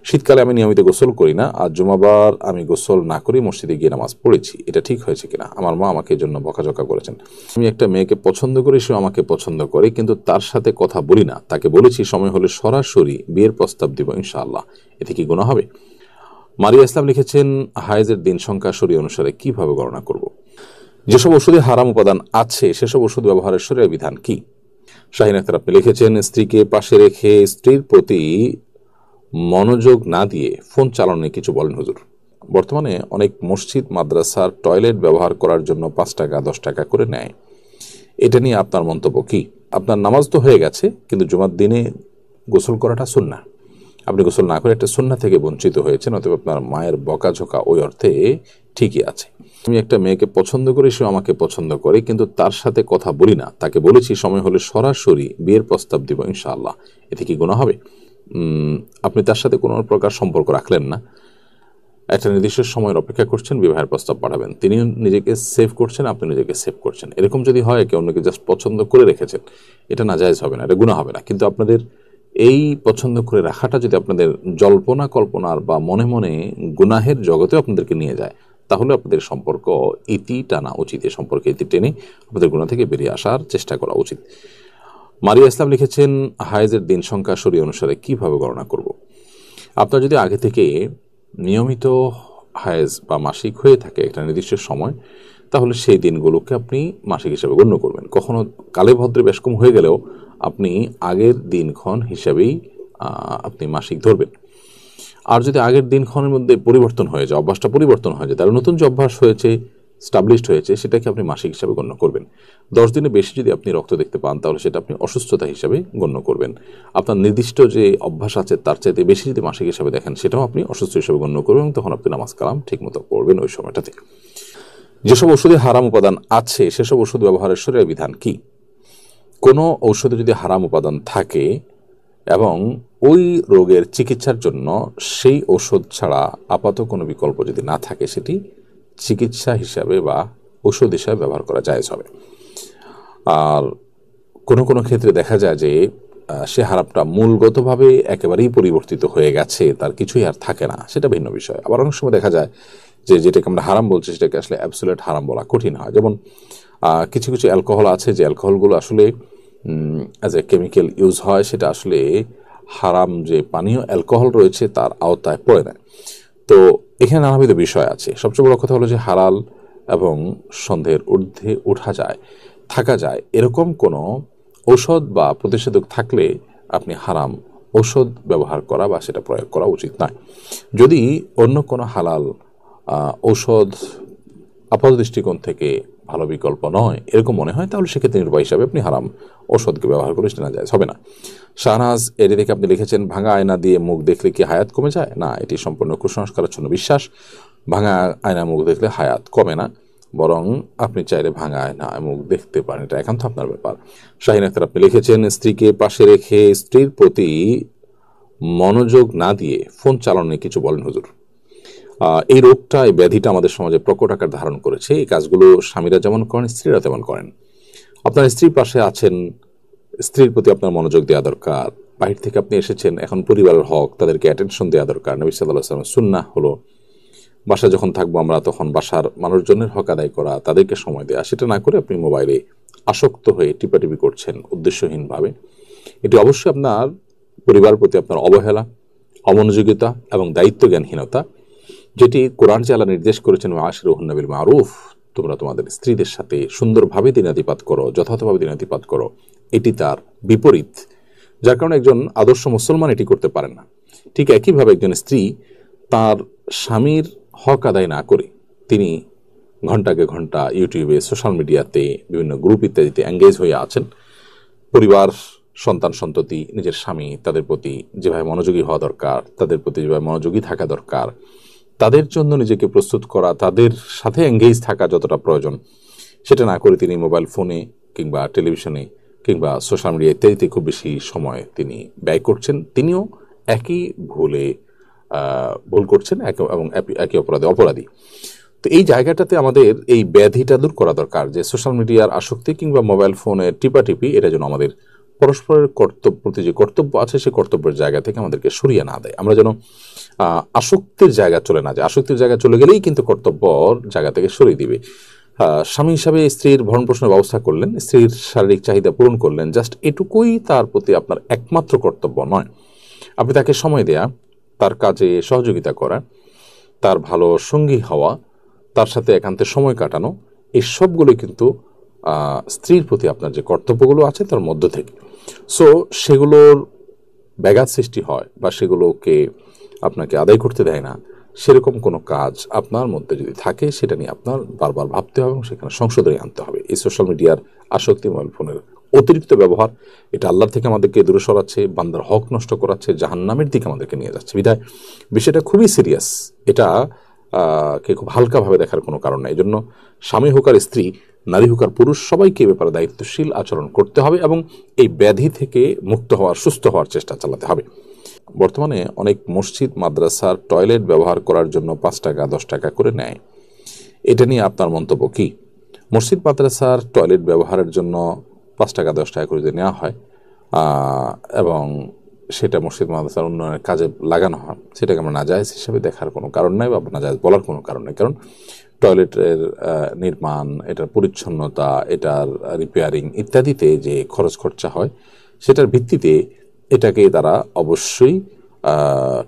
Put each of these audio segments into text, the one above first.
শীতকালে আমি নিয়মিত গোসল করি না, আর জুমাবার আমি গোসল না করেই মসজিদে গিয়ে নামাজ পড়েছি, এটা ঠিক হয়েছে কিনা? আমার মা আমাকে এই জন্য বকাঝকা করেছেন। আমি একটা মেয়েকে পছন্দ করি, সে আমাকে পছন্দ করে, কিন্তু তার সাথে কথা বলি না। তাকে বলেছি সময় হলে সরাসরি বিয়ের প্রস্তাব দিব ইনশাআল্লাহ, এতে কি গুনাহ হবে? মারিয়া ইসলাম লিখেছেন, হায়েজের দিন সংখ্যা শরীয়ত অনুসারে কিভাবে গণনা করব? যেসব ওষুধে হারাম উপাদান আছে সেসব ওষুধ ব্যবহারের শরীয়ত বিধান কি? শাহিন আক্তার আপনি লিখেছেন, স্ত্রীকে পাশে রেখে স্ত্রীর প্রতি মনোযোগ না দিয়ে ফোন চালানো নিয়ে কিছু বলেন হুজুর। বর্তমানে অনেক মসজিদ মাদ্রাসার টয়লেট ব্যবহার করার জন্য 5 টাকা 10 টাকা করে নেয়, এটা নিয়ে আপনার মন্তব্য কি? আপনার নামাজ তো হয়ে গেছে, কিন্তু জুমার দিনে গোসল করাটা সুন্নাহ, আপনি গোসল না করে একটা সুন্নাহ থেকে বঞ্চিত হয়েছেন, অতএব আপনার মায়ের বকাঝকা ওই অর্থে ঠিকই আছে। আমি একটা মেয়েকে পছন্দ করি, সে আমাকে পছন্দ করে, কিন্তু তার সাথে কথা বলি না। তাকে বলেছি সময় হলে সরাসরি বিয়ের প্রস্তাব দিব ইনশাআল্লাহ, এতে কি গুনাহ হবে? আপনি তার সাথে কোনো প্রকার সম্পর্ক রাখলেন না, একটা নির্দিষ্ট সময়ের অপেক্ষা করছেন, বিবাহের প্রস্তাব পাঠাবেন, তিনি নিজেকে সেভ করছেন, আপনি নিজেকে সেভ করছেন। এরকম যদি হয়, কেউ অন্যকে জাস্ট পছন্দ করে রেখেছেন, এটা নাজায়েজ হবে না, এটা গুনাহ হবে না। কিন্তু আপনাদের এই পছন্দ করে রাখাটা যদি আপনাদের জল্পনা কল্পনার বা মনে মনে গুনাহের জগতে আপনাদেরকে নিয়ে যায়, তাহলে আপনাদের সম্পর্ক ইতি টানা উচিত, এই সম্পর্কে ইতি টেনে আপনাদের গুনাহ থেকে বেরিয়ে আসার চেষ্টা করা উচিত। মারিয়া ইসলাম লিখেছেন, হায়েজের দিন সংখ্যা শরীয়ত অনুসারে কিভাবে গণনা করব? আপনার যদি আগে থেকে নিয়মিত হায়েজ বা মাসিক হয়ে থাকে একটা নির্দিষ্ট সময়, তাহলে সেই দিনগুলোকে আপনি মাসিক হিসাবে গণ্য করবেন। কখনো কালে ভদ্রে বেশ কম হয়ে গেলেও আপনি আগের দিনক্ষণ হিসাবেই আপনি মাসিক ধরবেন। আর যদি আগের দিনক্ষণের মধ্যে পরিবর্তন হয়ে যায়, অভ্যাসটা পরিবর্তন হয়ে যায়, তাহলে নতুন যে অভ্যাস হয়েছে, স্টাবলিশড হয়েছে, সেটাকে আপনি মাসিক হিসাবে গণ্য করবেন। 10 দিনে বেশি যদি আপনি রক্ত দেখতে পান, তাহলে সেটা আপনি অসুস্থতা হিসাবে গণ্য করবেন। আপনার নির্দিষ্ট যে অভ্যাস আছে তার চাইতে বেশি যদি মাসিক হিসাবে দেখেন, সেটাও আপনি অসুস্থ হিসাবে গণ্য করবেন, তখন আপনি নামাজ কালাম ঠিক মতো পড়বেন ওই সময়টাতে। যেসব ওষুধে হারাম উপাদান আছে সেসব ওষুধ ব্যবহারের শরীয়ত বিধান কি? কোনো ঔষধে যদি হারাম উপাদান থাকে এবং ওই রোগের চিকিৎসার জন্য সেই ওষুধ ছাড়া আপাতত কোনো বিকল্প যদি না থাকে, সেটি চিকিৎসা হিসাবে বা ওষুধ হিসাবে ব্যবহার করা জায়েজ হবে। আর কোনো কোনো ক্ষেত্রে দেখা যায় যে সে হারামটা মূলগতভাবে একেবারেই পরিবর্তিত হয়ে গেছে, তার কিছুই আর থাকে না, সেটা ভিন্ন বিষয়। আবার অনেক সময় দেখা যায় যে যেটাকে আমরা হারাম বলছি, সেটাকে আসলে অ্যাবসোলিউট হারাম বলা কঠিন হয়। যেমন কিছু কিছু অ্যালকোহল আছে, যে অ্যালকোহলগুলো আসলে অ্যাজ এ কেমিক্যাল ইউজ হয়, সেটা আসলে হারাম যে পানীয় অ্যালকোহল রয়েছে তার আওতায় পড়ে না। তো এখানে নানাবিধ বিষয় আছে। সবচেয়ে বড় কথা হলো যে হালাল এবং সন্দেহের ঊর্ধ্বে ওঠা যায়, থাকা যায়, এরকম কোনো ঔষধ বা প্রতিষেধক থাকলে আপনি হারাম ঔষধ ব্যবহার করা বা সেটা প্রয়োগ করা উচিত নয়। যদি অন্য কোনো হালাল ঔষধ আপাত দৃষ্টিকোণ থেকে ভালো বিকল্প নয় এরকম মনে হয়, তাহলে সেক্ষেত্রে নির্বাহ হিসাবে আপনি হারাম ঔষধকে ব্যবহার করে সেটা না যায়, হবে না। শাহনাজ এটি থেকে আপনি লিখেছেন, ভাঙা আয়না দিয়ে মুখ দেখলে কি হায়াত কমে যায়? না, এটি সম্পূর্ণ কুসংস্কারাচ্ছন্ন বিশ্বাস। ভাঙা আয়না মুখ দেখলে হায়াত কমে না, বরং আপনি চাইলে ভাঙা আয়না মুখ দেখতে পারেন, এটা একান্ত আপনার ব্যাপার। শাহিন আক্তার আপনি লিখেছেন, স্ত্রীকে পাশে রেখে স্ত্রীর প্রতি মনোযোগ না দিয়ে ফোন চালানো নিয়ে কিছু বলেন হুজুর। এই রোগটা, এই ব্যাধিটা আমাদের সমাজে প্রকট আকার ধারণ করেছে। এই কাজগুলো স্বামীরা যেমন করেন, স্ত্রীরা তেমন করেন। আপনার স্ত্রীর পাশে আছেন, স্ত্রীর প্রতি আপনার মনোযোগ দেওয়া দরকার। বাহির থেকে আপনি এসেছেন, এখন পরিবারের হক, তাদেরকে অ্যাটেনশন দেওয়া দরকার। নবী সাল্লাল্লাহু আলাইহি ওয়াসাল্লামের সুন্নাহ হলো বাসায় যখন থাকবো আমরা, তখন বাসার মানুষজনের হক আদায় করা, তাদেরকে সময় দেওয়া। সেটা না করে আপনি মোবাইলে আসক্ত হয়ে টিপাটিপি করছেন উদ্দেশ্যহীনভাবে, এটি অবশ্যই আপনার পরিবারের প্রতি আপনার অবহেলা, অমনোযোগিতা এবং দায়িত্বজ্ঞানহীনতা, যেটি কোরআন যে আল্লাহ নির্দেশ করেছেন, আশিরুহুন্না বিল মারুফ, তোমরা তোমাদের স্ত্রীদের সাথে সুন্দরভাবে দিনাতিপাত করো, যথাযথভাবে দিনাতিপাত করো, এটি তার বিপরীত, যার কারণে একজন আদর্শ মুসলমান এটি করতে পারেন না। ঠিক একইভাবে একজন স্ত্রী তার স্বামীর হক আদায় না করে তিনি ঘন্টাকে ঘন্টা ইউটিউবে, সোশ্যাল মিডিয়াতে, বিভিন্ন গ্রুপ ইত্যাদিতে এঙ্গেজ হয়ে আছেন। পরিবার, সন্তান সন্ততি, নিজের স্বামী, তাদের প্রতি যেভাবে মনোযোগী হওয়া দরকার, তাদের প্রতি যেভাবে মনোযোগী থাকা দরকার, তাদের জন্য নিজেকে প্রস্তুত করা, তাদের সাথে এঙ্গেজ থাকা যতটা প্রয়োজন, সেটা না করে তিনি মোবাইল ফোনে কিংবা টেলিভিশনে কিংবা সোশ্যাল মিডিয়া ইত্যাদিতে খুব বেশি সময় তিনি ব্যয় করছেন। তিনিও একই ভুল করছেন এবং একই অপরাধী। তো এই জায়গাটাতে আমাদের এই ব্যাধিটা দূর করা দরকার, যে সোশ্যাল মিডিয়ার আসক্তি কিংবা মোবাইল ফোনের টিপাটিপি, এটা যেন আমাদের পরস্পরের প্রতি যে কর্তব্য আছে সেই কর্তব্যের জায়গা থেকে আমাদেরকে সরিয়ে না দেয়। আমরা যেন আসক্তির জায়গা চলে না যায়। আসক্তির জায়গা চলে গেলেই কিন্তু কর্তব্যর জায়গা থেকে সরিয়ে দিবে। স্বামী হিসাবে স্ত্রীর ভরণ পোষণের ব্যবস্থা করলেন, স্ত্রীর শারীরিক চাহিদা পূরণ করলেন, জাস্ট এটুকুই তার প্রতি আপনার একমাত্র কর্তব্য নয়। আপনি তাকে সময় দেয়া, তার কাজে সহযোগিতা করা, তার ভালো সঙ্গী হওয়া, তার সাথে একান্তে সময় কাটানো, এই সবগুলো কিন্তু স্ত্রীর প্রতি আপনার যে কর্তব্যগুলো আছে তার মধ্য থেকে। সো সেগুলোর ব্যাঘাত সৃষ্টি হয় বা সেগুলোকে আপনাকে আদায় করতে দেয় না, সেরকম কোনো কাজ আপনার মধ্যে যদি থাকে সেটা নিয়ে আপনার বারবার ভাবতে হবে এবং সেখানে সংশোধনী আনতে হবে। এই সোশ্যাল মিডিয়ার আসক্তি, মোবাইল ফোনের অতিরিক্ত ব্যবহার, এটা আল্লাহর থেকে আমাদেরকে দূরে সরাচ্ছে, বান্দার হক নষ্ট করাচ্ছে, জাহান্নামের দিকে আমাদেরকে নিয়ে যাচ্ছে। বিধায় বিষয়টা খুবই সিরিয়াস। এটা কে খুব হালকাভাবে দেখার কোনো কারণ নেই। এই জন্য স্বামী হোক আর স্ত্রী, নারী হোক আর পুরুষ, সবাইকে এ ব্যাপারে দায়িত্বশীল আচরণ করতে হবে এবং এই ব্যাধি থেকে মুক্ত হওয়ার, সুস্থ হওয়ার চেষ্টা চালাতে হবে। বর্তমানে অনেক মসজিদ মাদ্রাসার টয়লেট ব্যবহার করার জন্য 5 টাকা 10 টাকা করে নেয়। এটা নিয়ে আপনার মন্তব্য কি? মসজিদ মাদ্রাসার টয়লেট ব্যবহারের জন্য 5 টাকা 10 টাকা করে যদি নেওয়া হয় এবং সেটা মসজিদ মাদ্রাসার উন্নয়নের কাজে লাগানো হয়, সেটাকে আমরা নাজায়েজ হিসাবে দেখার কোনো কারণ নাই বা নাজায়েজ বলার কোনো কারণ নেই। কারণ টয়লেটের নির্মাণ, এটার পরিচ্ছন্নতা, এটার রিপেয়ারিং ইত্যাদিতে যে খরচ খরচা হয়, সেটার ভিত্তিতে এটাকে তারা অবশ্যই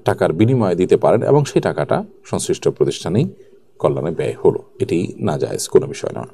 টাকার বিনিময়ে দিতে পারেন এবং সেই টাকাটা সংশ্লিষ্ট প্রতিষ্ঠানেই কল্যাণে ব্যয় হলো। এটি নাজায়েজ কোনো বিষয় নয়।